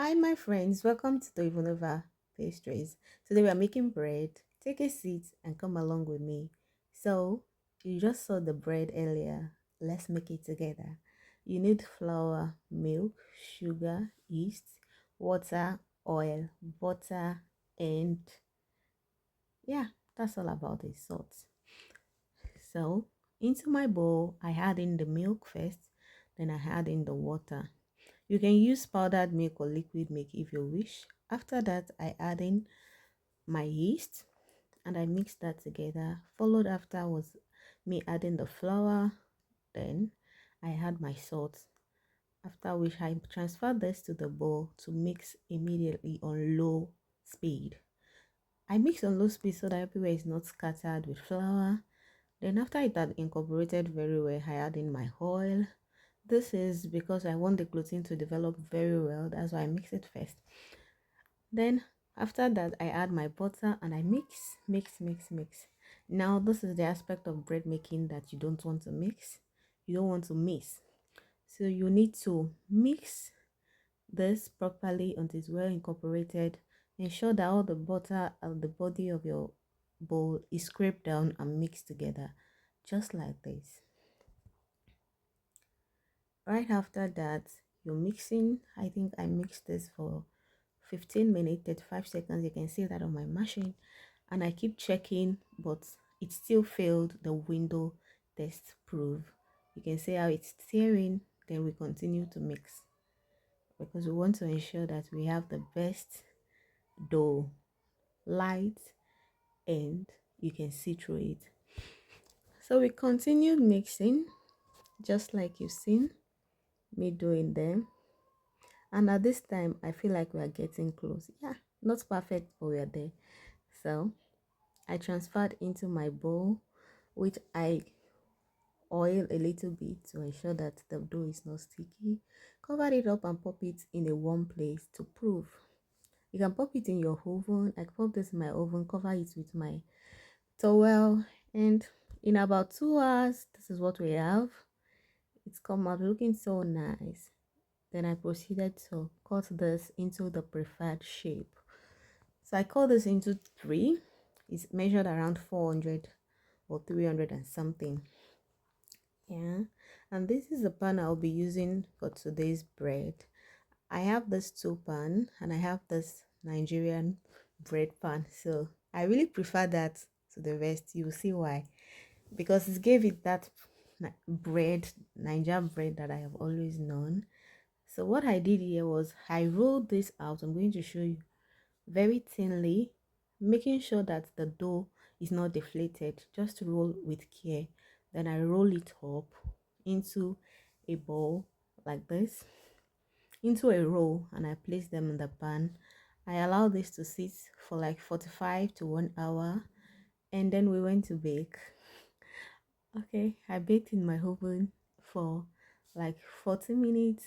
Hi, my friends. Welcome to the Ivanova Pastries. Today we are making bread. Take a seat and come along with me. So, you just saw the bread earlier. Let's make it together. You need flour, milk, sugar, yeast, water, oil, butter, and yeah, that's all about it. Salt. So, into my bowl, I add in the milk first, then I add in the water. You can use powdered milk or liquid milk if you wish. After that, I add in my yeast and I mix that together. Followed after was me adding the flour. Then I add my salt. After which I transfer this to the bowl to mix immediately on low speed. I mix on low speed so that everywhere is not scattered with flour. Then after it had incorporated very well, I add in my oil. This is because I want the gluten to develop very well. That's why I mix it first. Then after that, I add my butter and I mix, mix, mix, mix. Now this is the aspect of bread making that you don't want to mix. You don't want to mix. So you need to mix this properly until it's well incorporated. Ensure that all the butter at the body of your bowl is scraped down and mixed together, just like this. Right after that, you're mixing. I think I mixed this for 15 minutes, 35 seconds. You can see that on my machine, and I keep checking, but it still failed the window test proof. You can see how it's tearing. Then we continue to mix because we want to ensure that we have the best dough, light, and you can see through it. So we continued mixing just like you've seen me doing them. And at this time, I feel like we are getting close. Yeah, not perfect, but we are there. So I transferred into my bowl, which I oil a little bit to ensure that the dough is not sticky. Cover it up and pop it in a warm place to prove. You can pop it in your oven. I pop this in my oven, cover it with my towel, and in about 2 hours, this is what we have. It's come out looking so nice. Then I proceeded to cut this into the preferred shape. So I cut this into three. It's measured around 400 or 300 and something. Yeah. And this is the pan I'll be using for today's bread. I have this two pan and I have this Nigerian bread pan. So I really prefer that to the rest. You'll see why. Because it gave it that bread, Nigerian bread that I have always known. So what I did here was I rolled this out. I'm going to show you very thinly, making sure that the dough is not deflated. Just roll with care. Then I roll it up into a bowl like this, into a roll, and I place them in the pan. I allow this to sit for like 45 to 1 hour, and then we went to bake. Okay, I baked in my oven for like 40 minutes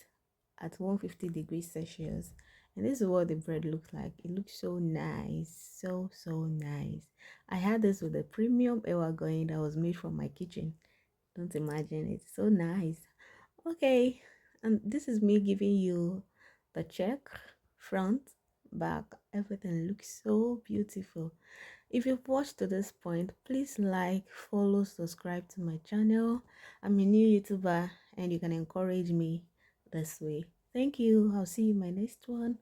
at 150 degrees Celsius. And this is what the bread looks like. It looks so nice, so nice. I had this with a premium ever going that was made from my kitchen. Don't imagine it. So nice. Okay, and this is me giving you the check, front, back. Everything looks so beautiful. If you've watched to this point, please like, follow, subscribe to my channel. I'm a new YouTuber and you can encourage me this way. Thank you. I'll see you in my next one.